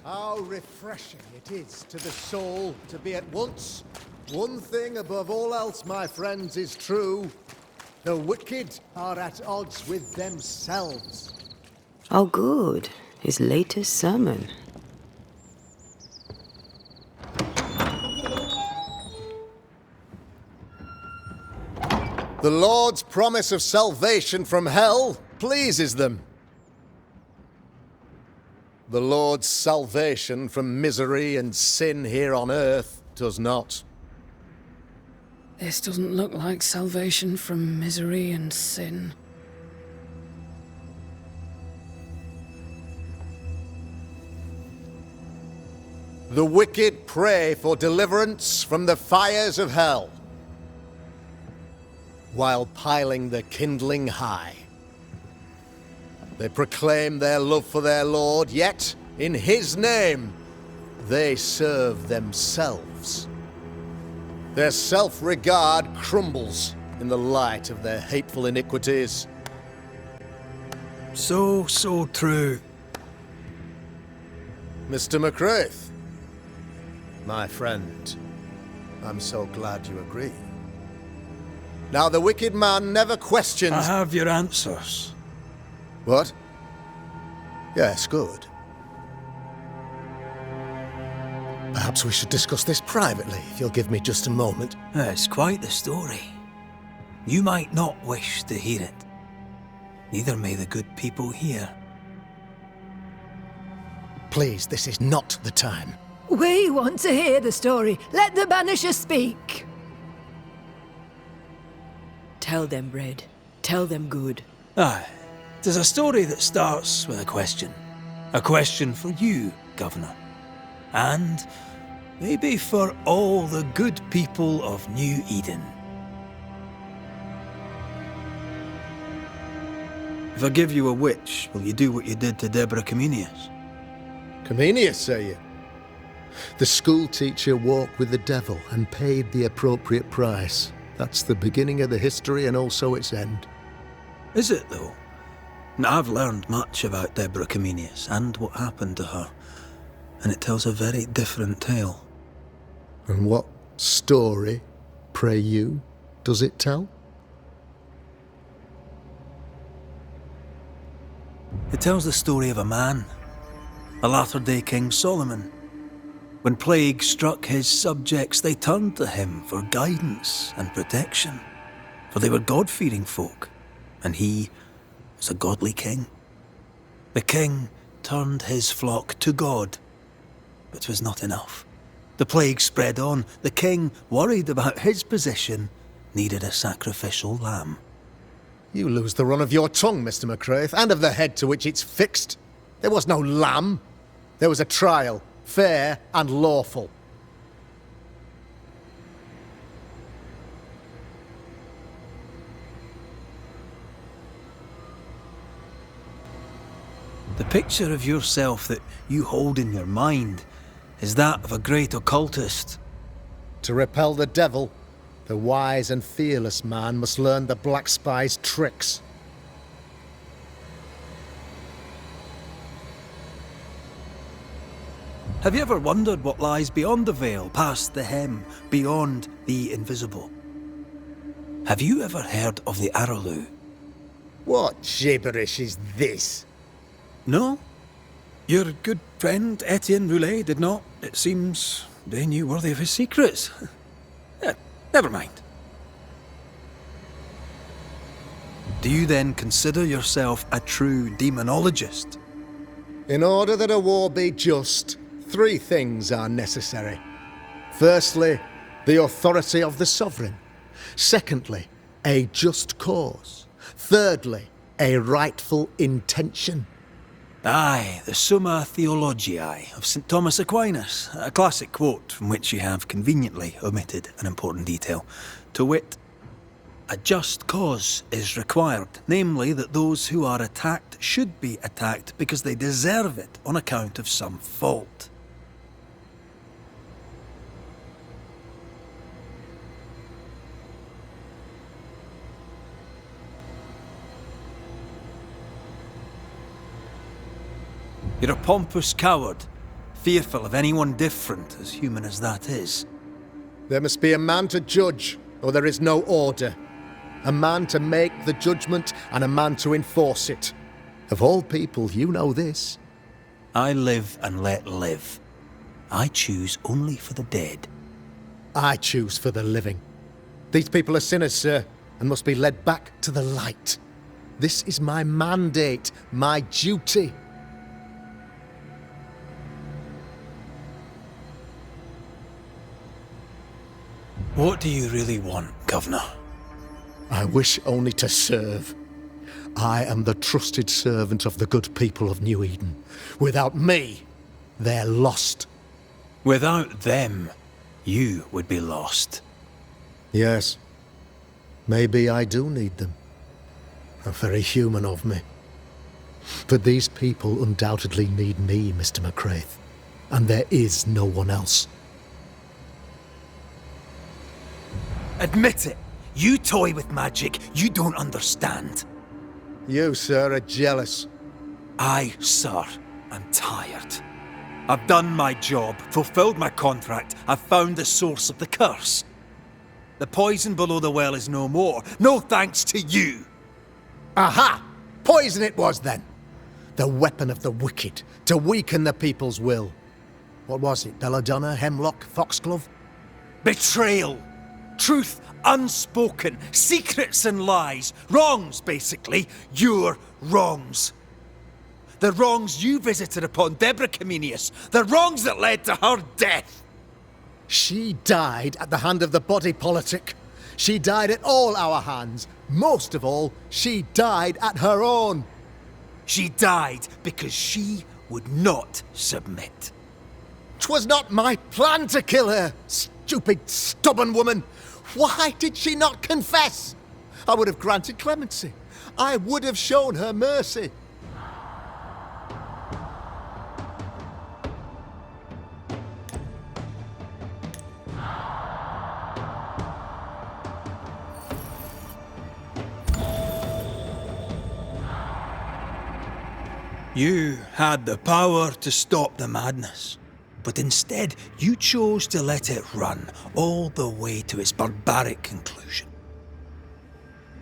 How refreshing it is to the soul to be at once. One thing above all else, my friends, is true. The wicked are at odds with themselves. Oh, good. His latest sermon. The Lord's promise of salvation from hell pleases them. The Lord's salvation from misery and sin here on earth does not. This doesn't look like salvation from misery and sin. The wicked pray for deliverance from the fires of hell, while piling the kindling high. They proclaim their love for their Lord, yet, in His name, they serve themselves. Their self-regard crumbles in the light of their hateful iniquities. So true. Mr. McCraith, my friend, I'm so glad you agree. Now, the wicked man never questions... I have your answers. What? Yes, good. Perhaps we should discuss this privately, if you'll give me just a moment. It's quite the story. You might not wish to hear it. Neither may the good people here. Please, this is not the time. We want to hear the story. Let the Banishers speak. Tell them, Red. Tell them good. Aye. It is a story that starts with a question. A question for you, Governor. And maybe for all the good people of New Eden. If I give you a witch, will you do what you did to Deborah Comenius? Comenius, say you? The school teacher walked with the devil and paid the appropriate price. That's the beginning of the history and also its end. Is it, though? Now, I've learned much about Deborah Comenius and what happened to her, and it tells a very different tale. And what story, pray you, does it tell? It tells the story of a man, a latter-day King Solomon. When plague struck his subjects, they turned to him for guidance and protection, for they were God-fearing folk, and he was a godly king. The king turned his flock to God, but it was not enough. The plague spread on. The king, worried about his position, needed a sacrificial lamb. You lose the run of your tongue, Mr. McCraith, and of the head to which it's fixed. There was no lamb. There was a trial, fair and lawful. The picture of yourself that you hold in your mind is that of a great occultist. To repel the devil, the wise and fearless man must learn the Black Spy's tricks. Have you ever wondered what lies beyond the veil, past the hem, beyond the invisible? Have you ever heard of the Araloo? What gibberish is this? No? Your good friend Etienne Roulet did not. It seems they knew worthy of his secrets. Never mind. Do you then consider yourself a true demonologist? In order that a war be just, 3 things are necessary. Firstly, the authority of the sovereign. Secondly, a just cause. Thirdly, a rightful intention. Aye, the Summa Theologiae of St. Thomas Aquinas, a classic quote from which you have conveniently omitted an important detail. To wit, a just cause is required, namely that those who are attacked should be attacked because they deserve it on account of some fault. You're a pompous coward, fearful of anyone different, as human as that is. There must be a man to judge, or there is no order. A man to make the judgment, and a man to enforce it. Of all people, you know this. I live and let live. I choose only for the dead. I choose for the living. These people are sinners, sir, and must be led back to the light. This is my mandate, my duty. What do you really want, Governor? I wish only to serve. I am the trusted servant of the good people of New Eden. Without me, they're lost. Without them, you would be lost. Yes. Maybe I do need them. How very human of me. But these people undoubtedly need me, Mr. McCraith. And there is no one else. Admit it! You toy with magic you don't understand. You, sir, are jealous. I, sir, am tired. I've done my job, fulfilled my contract, I've found the source of the curse. The poison below the well is no more, no thanks to you. Aha! Poison it was then. The weapon of the wicked, to weaken the people's will. What was it, belladonna, hemlock, foxglove? Betrayal. Truth unspoken, secrets and lies, wrongs basically, your wrongs. The wrongs you visited upon Deborah Comenius, the wrongs that led to her death. She died at the hand of the body politic. She died at all our hands. Most of all, she died at her own. She died because she would not submit. 'Twas not my plan to kill her, stupid, stubborn woman. Why did she not confess? I would have granted clemency. I would have shown her mercy. You had the power to stop the madness, but instead you chose to let it run all the way to its barbaric conclusion.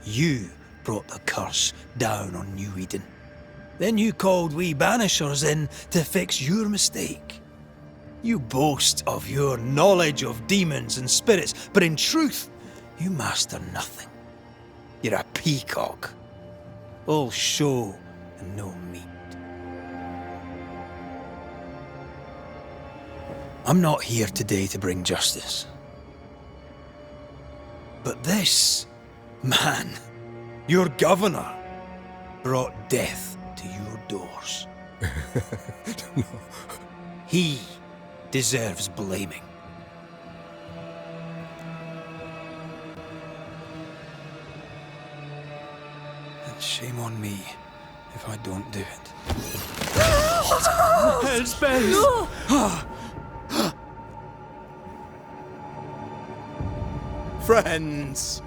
You brought the curse down on New Eden. Then you called we Banishers in to fix your mistake. You boast of your knowledge of demons and spirits, but in truth, you master nothing. You're a peacock. All show and no meat. I'm not here today to bring justice. But this man, your governor, brought death to your doors. No. He deserves blaming. And shame on me if I don't do it. Elspeth! No! Friends,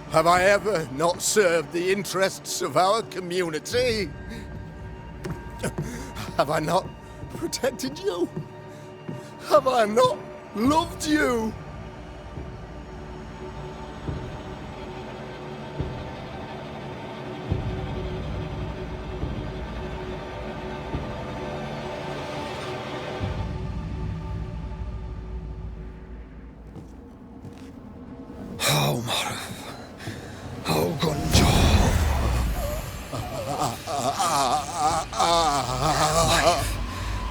have I ever not served the interests of our community? Have I not protected you? Have I not loved you?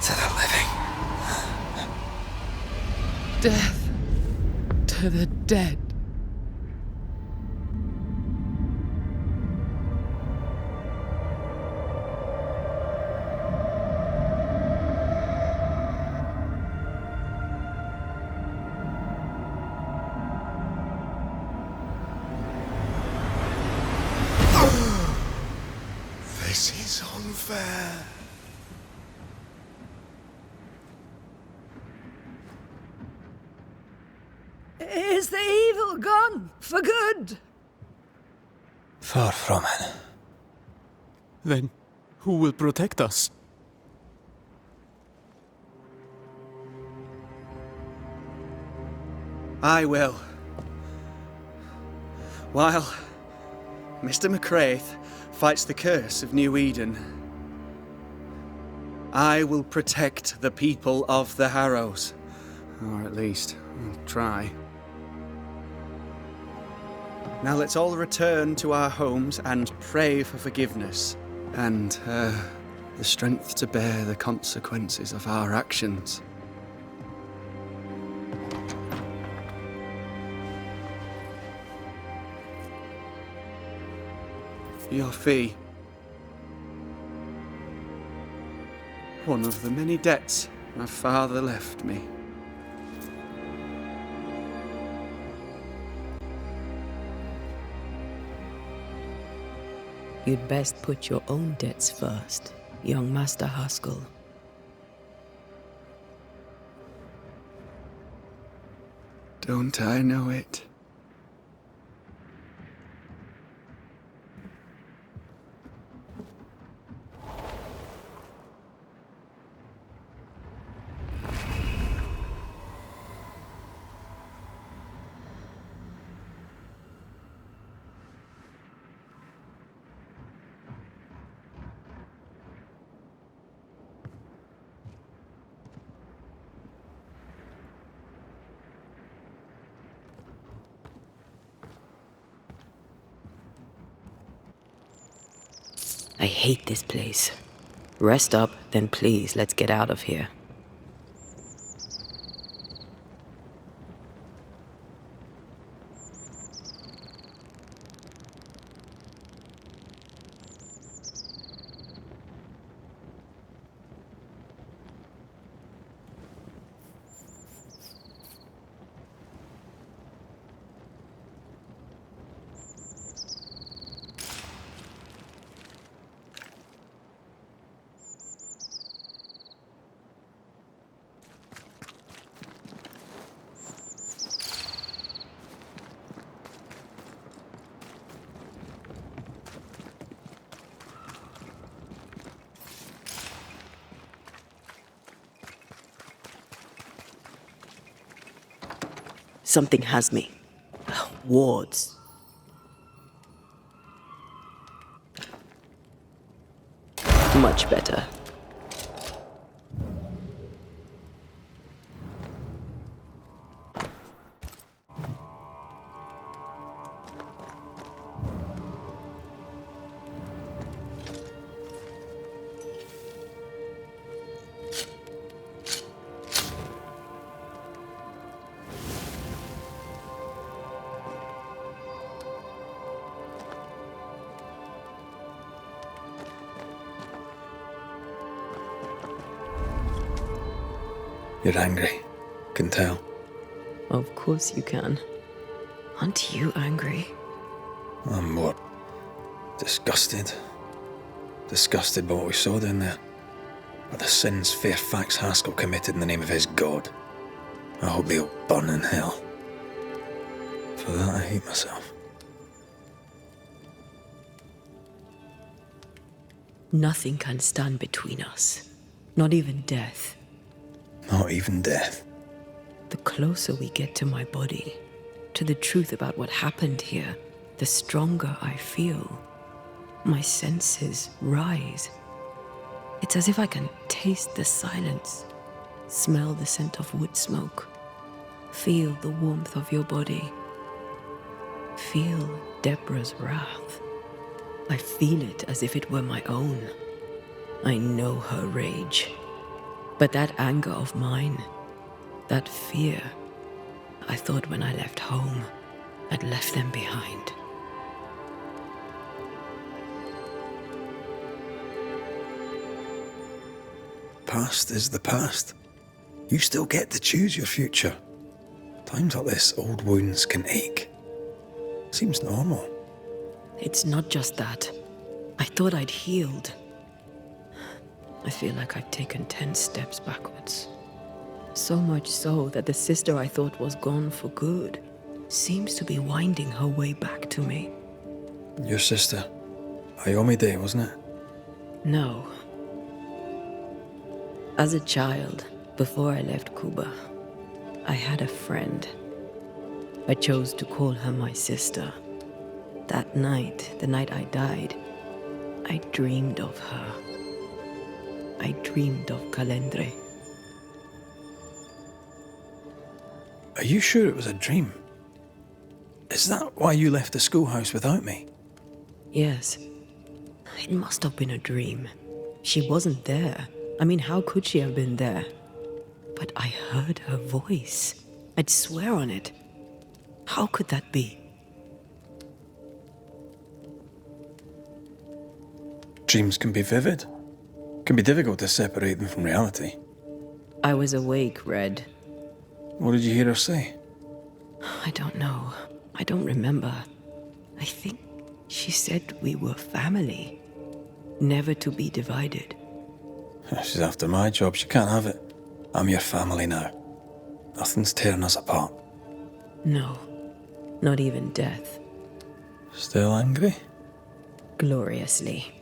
To the living. Death to the dead. This is unfair. Is the evil gone for good? Far from it. Then who will protect us? I will. While Mr. McCraith fights the curse of New Eden, I will protect the people of the Harrows. Or at least, I'll try. Now let's all return to our homes and pray for forgiveness and the strength to bear the consequences of our actions. Your fee. One of the many debts my father left me. You'd best put your own debts first, young Master Haskell. Don't I know it? I hate this place. Rest up, then please, let's get out of here. Something has me. Wards. Much better. You're angry. Can tell. Of course you can. Aren't you angry? I'm more disgusted. Disgusted by what we saw down there. By the sins Fairfax Haskell committed in the name of his god. I hope they'll burn in hell. For that I hate myself. Nothing can stand between us. Not even death. Not even death. The closer we get to my body, to the truth about what happened here, the stronger I feel. My senses rise. It's as if I can taste the silence, smell the scent of wood smoke, feel the warmth of your body, feel Deborah's wrath. I feel it as if it were my own. I know her rage. But that anger of mine, that fear, I thought when I left home, I'd left them behind. Past is the past. You still get to choose your future. Times like this, old wounds can ache. Seems normal. It's not just that. I thought I'd healed. I feel like I've taken 10 steps backwards. So much so that the sister I thought was gone for good seems to be winding her way back to me. Your sister. Ayomide, wasn't it? No. As a child, before I left Cuba, I had a friend. I chose to call her my sister. That night, the night I died, I dreamed of her. I dreamed of Calendre. Are you sure it was a dream? Is that why you left the schoolhouse without me? Yes. It must have been a dream. She wasn't there. I mean, how could she have been there? But I heard her voice. I'd swear on it. How could that be? Dreams can be vivid. Can be difficult to separate them from reality. I was awake, Red. What did you hear her say? I don't know. I don't remember. I think she said we were family. Never to be divided. She's after my job. She can't have it. I'm your family now. Nothing's tearing us apart. No. Not even death. Still angry? Gloriously.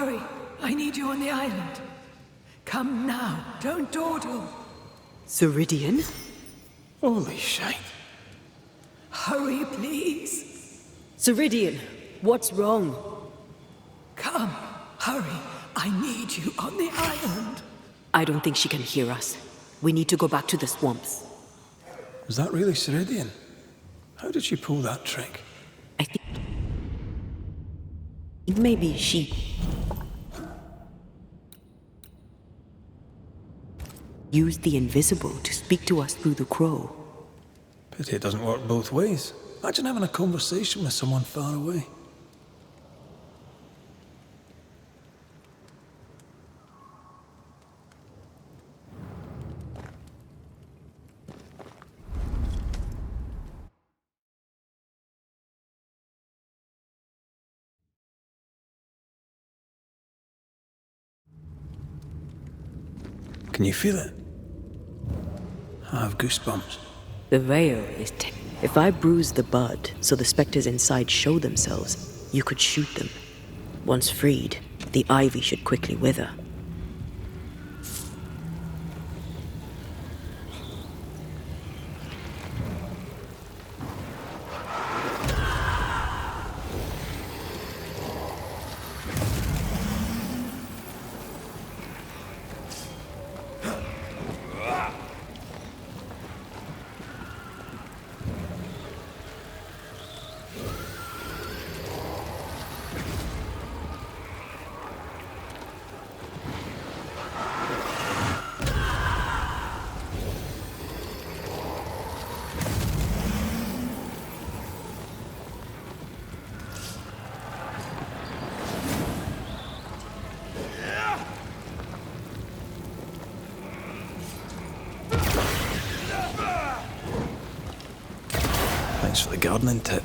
Hurry! I need you on the island. Come now, don't dawdle. Ceridian? Holy shite. Hurry, please. Ceridian, what's wrong? Come, hurry. I need you on the island. I don't think she can hear us. We need to go back to the swamps. Was that really Ceridian? How did she pull that trick? I think maybe she used the invisible to speak to us through the crow. Pity it doesn't work both ways. Imagine having a conversation with someone far away. Can you feel it? I have goosebumps. The veil is if I bruise the bud so the specters inside show themselves, you could shoot them. Once freed, the ivy should quickly wither. Thanks for the gardening tip.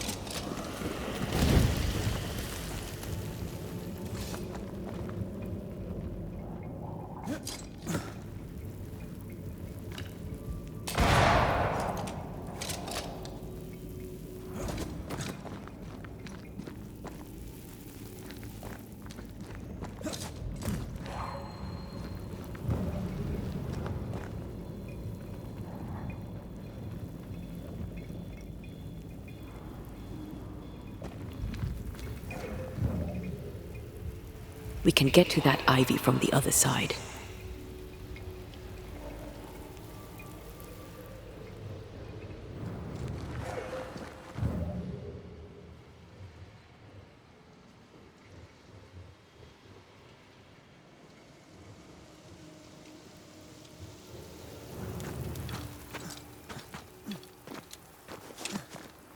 We can get to that ivy from the other side.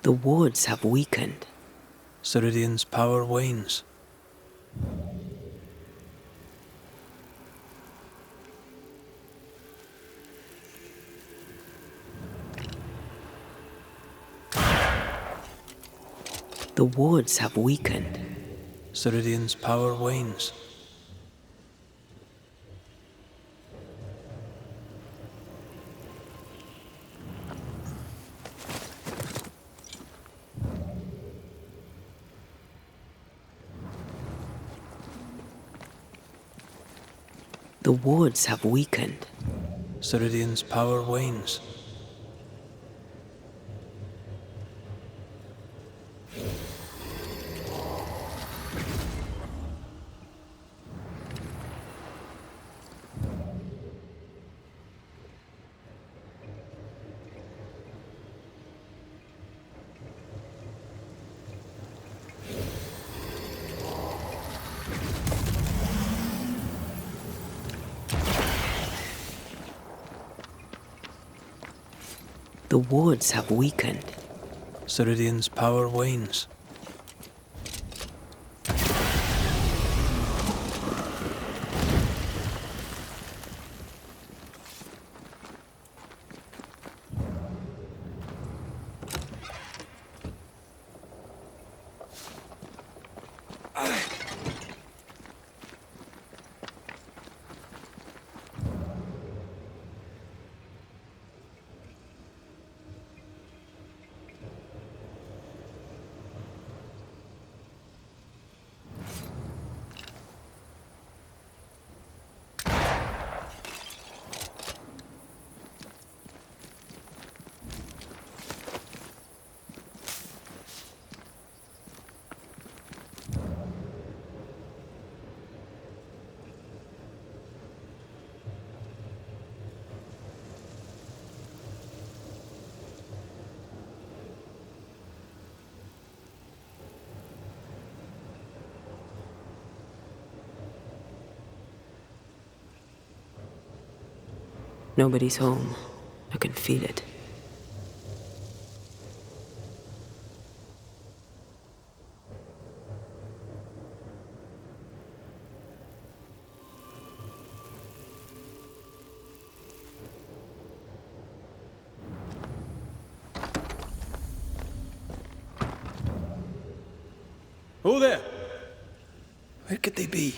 The wards have weakened. Ceridian's power wanes. The wards have weakened. Ceridian's power wanes. The wards have weakened. Ceridian's power wanes. The wards have weakened. Ceridian's power wanes. Nobody's home. I can feel it. Who there? Where could they be?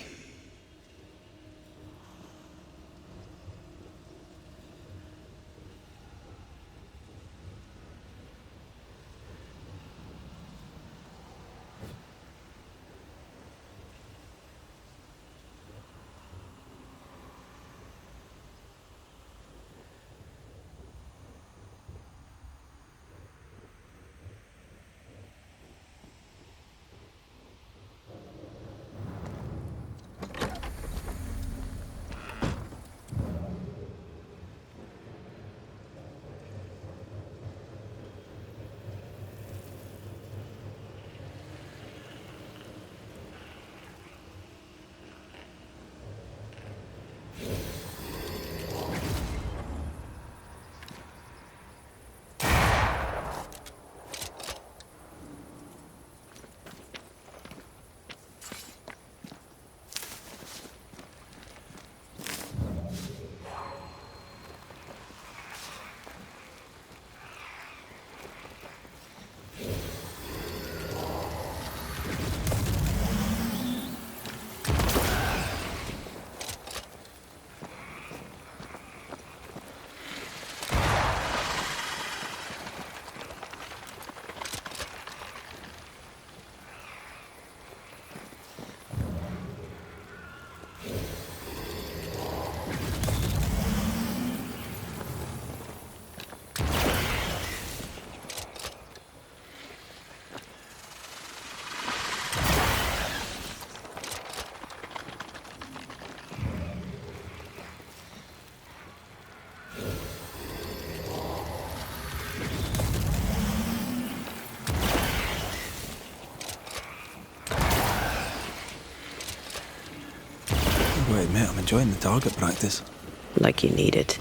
I admit I'm enjoying the target practice. Like you need it.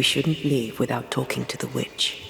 shouldn't leave without talking to the witch.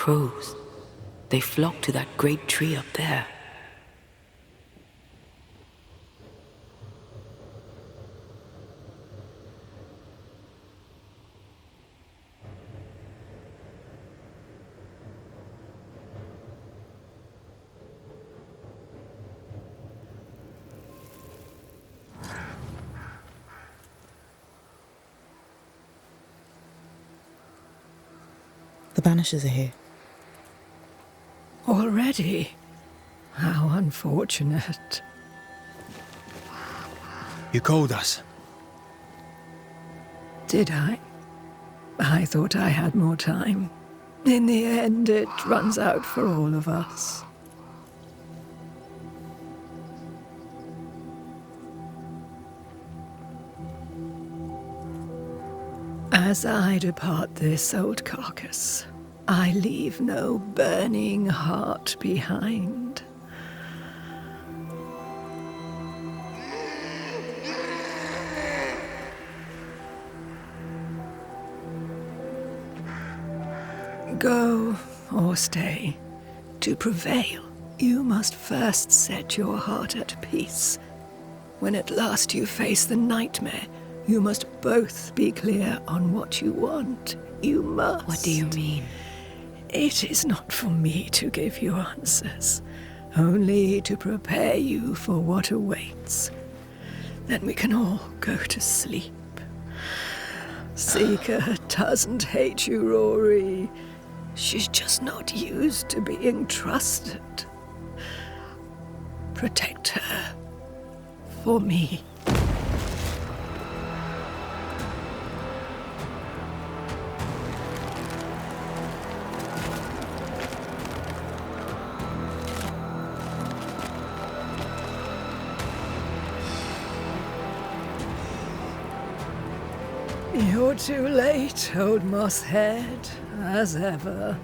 crows. They flock to that great tree up there. The Banishers are here. Already? How unfortunate. You called us. Did I? I thought I had more time. In the end, it runs out for all of us. As I depart this old carcass, I leave no burning heart behind. Go or stay. To prevail, you must first set your heart at peace. When at last you face the nightmare, you must both be clear on what you want. You must. What do you mean? It is not for me to give you answers, only to prepare you for what awaits. Then we can all go to sleep. Seeker doesn't hate you, Rory. She's just not used to being trusted. Protect her. For me. You're too late, old mosshead, as ever.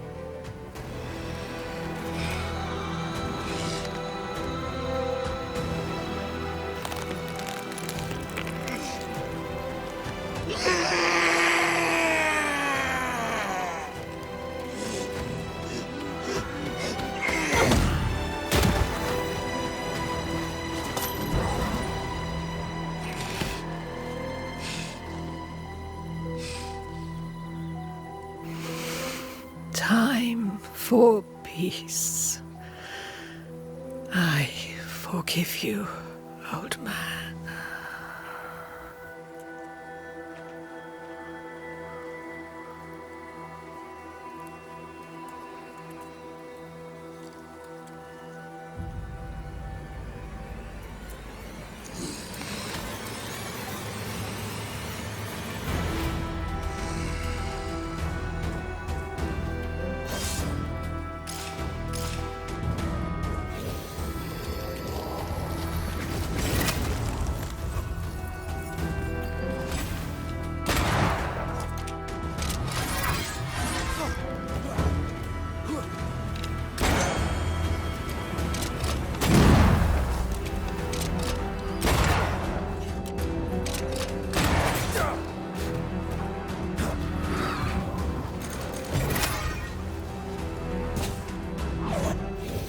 Time for peace. I forgive you, old man.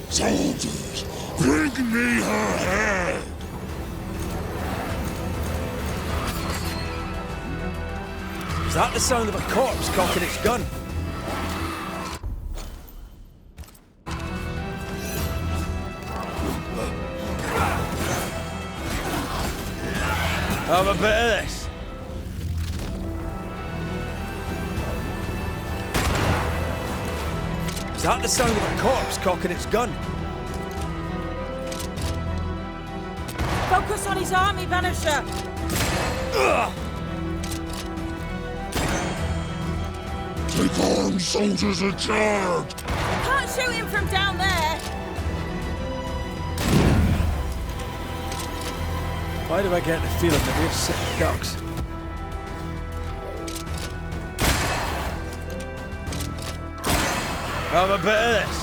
Soldiers, bring me her head! Is that the sound of a corpse cocking its gun? Have a bit of this. Is that the sound of a corpse cocking its gun? Focus on his army, Banisher! Take arms, soldiers, and charge! Can't shoot him from down there! Why do I get the feeling that we're sick ducks? Have a bit of this.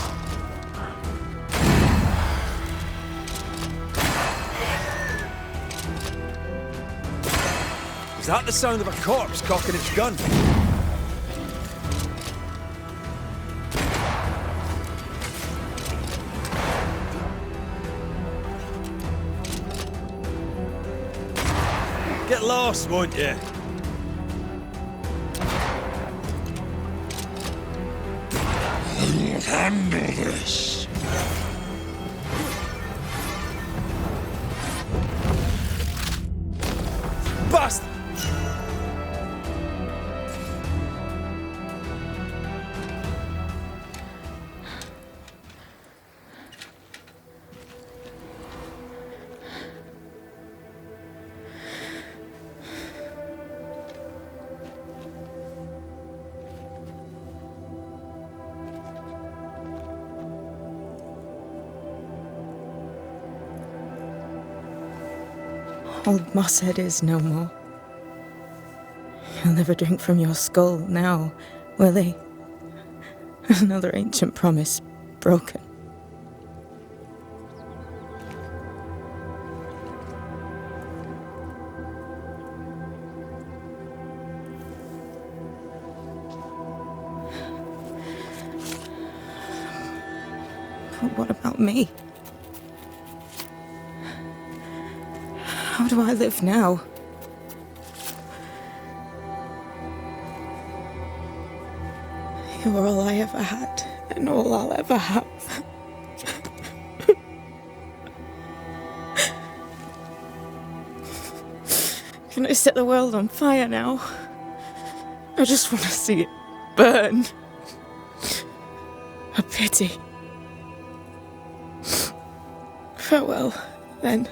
Is that the sound of a corpse cocking its gun? Get lost, won't you? I'll handle this. Bastard! Old Mosshead is no more. He'll never drink from your skull now, will he? Another ancient promise broken. But what about me? How do I live now? You're all I ever had, and all I'll ever have. Can I set the world on fire now? I just want to see it burn. A pity. Farewell, then.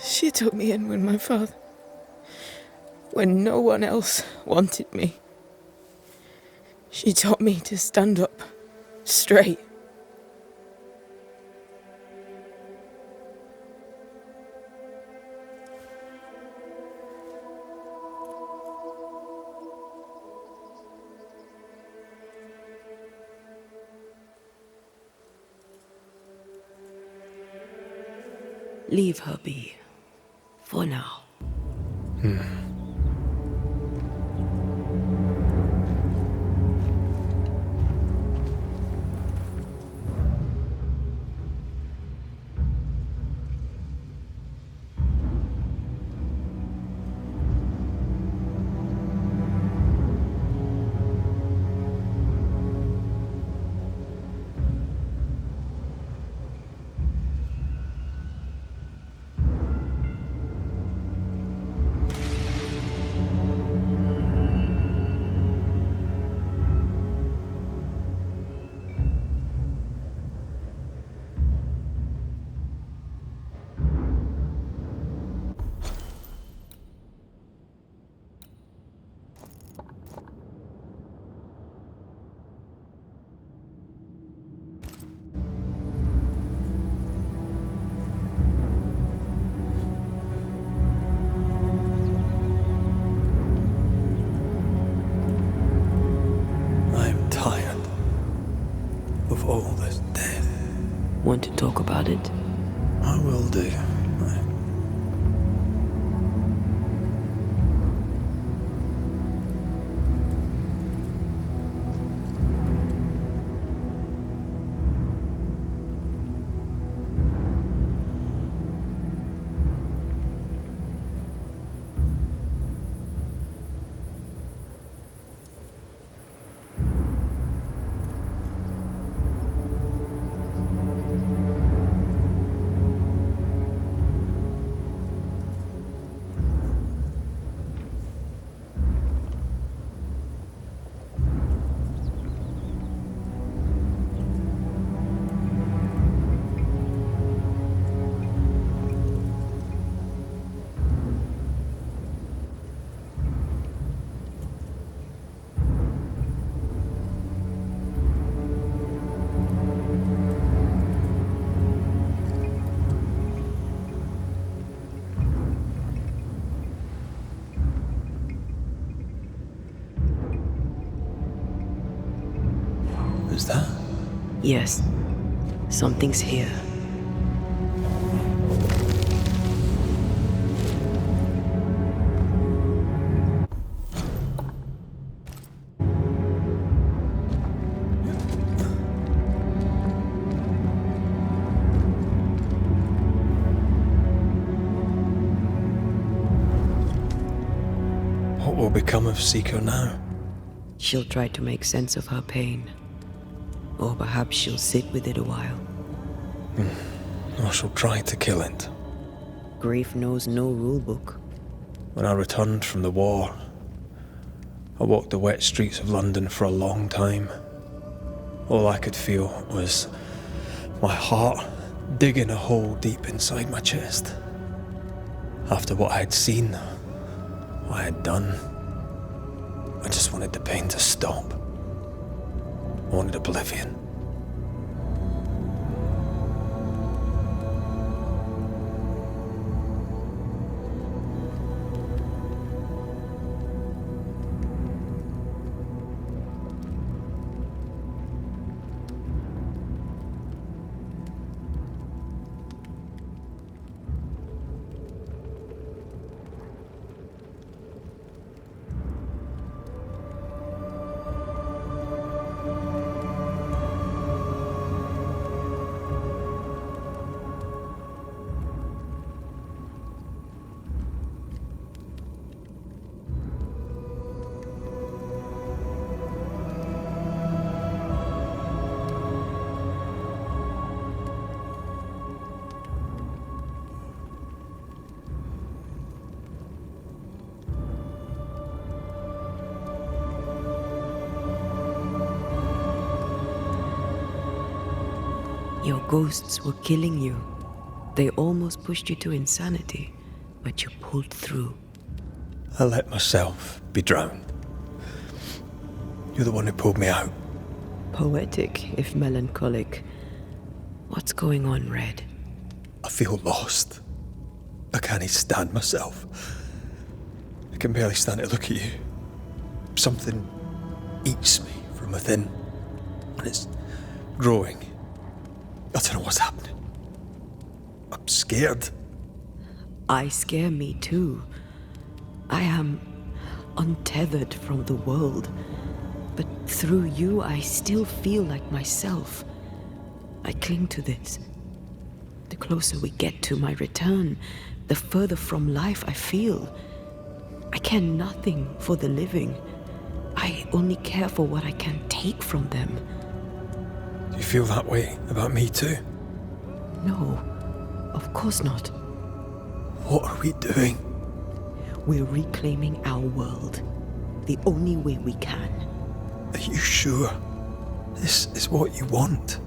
She took me in when when no one else wanted me. She taught me to stand up straight. Leave her be. For now. All this death. Want to talk about it? I will do. was that? Yes, something's here. What will become of Seeker now? She'll try to make sense of her pain. Or perhaps she'll sit with it a while. Or she'll try to kill it. Grief knows no rulebook. When I returned from the war, I walked the wet streets of London for a long time. All I could feel was my heart digging a hole deep inside my chest. After what I had seen, what I had done, I just wanted the pain to stop. I wanted oblivion. Your ghosts were killing you. They almost pushed you to insanity, but you pulled through. I let myself be drowned. You're the one who pulled me out. Poetic, if melancholic. What's going on, Red? I feel lost. I can't stand myself. I can barely stand to look at you. Something eats me from within, and it's growing. I don't know what's happening. I'm scared. I scare me too. I am untethered from the world, but through you I still feel like myself. I cling to this. The closer we get to my return, the further from life I feel. I care nothing for the living. I only care for what I can take from them. Do you feel that way about me too? No, of course not. What are we doing? We're reclaiming our world, the only way we can. Are you sure this is what you want?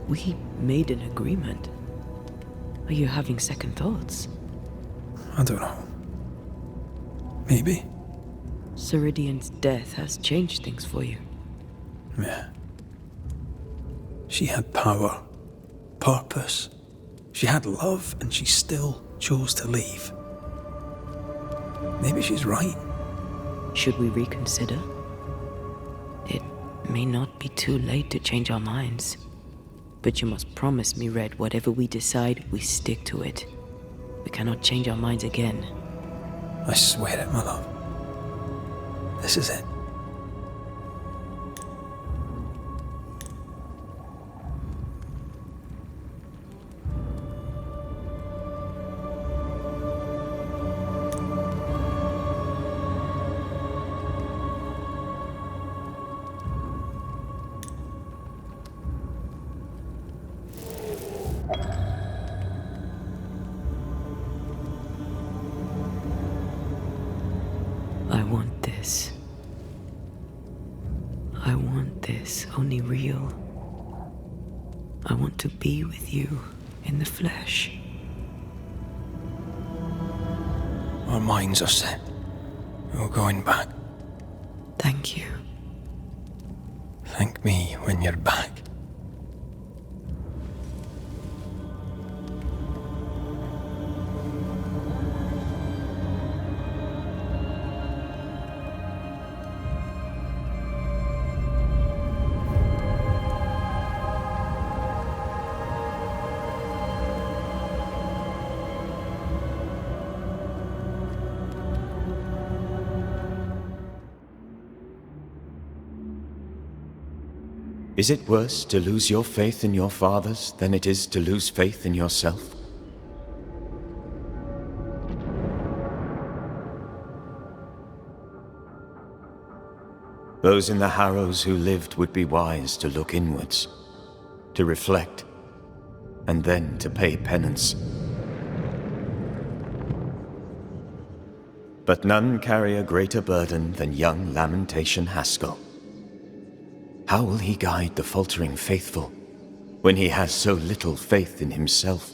We made an agreement. Are you having second thoughts? I don't know. Maybe. Ceridian's death has changed things for you. Yeah. She had power, purpose. She had love, and she still chose to leave. Maybe she's right. Should we reconsider? It may not be too late to change our minds. But you must promise me, Red, whatever we decide, we stick to it. We cannot change our minds again. I swear it, my love. This is it. I want this. I want this, only real. I want to be with you in the flesh. Our minds are set. We're going back. Thank you. Thank me when you're back. Is it worse to lose your faith in your fathers than it is to lose faith in yourself? Those in the harrows who lived would be wise to look inwards, to reflect, and then to pay penance. But none carry a greater burden than young Lamentation Haskell. How will he guide the faltering faithful when he has so little faith in himself?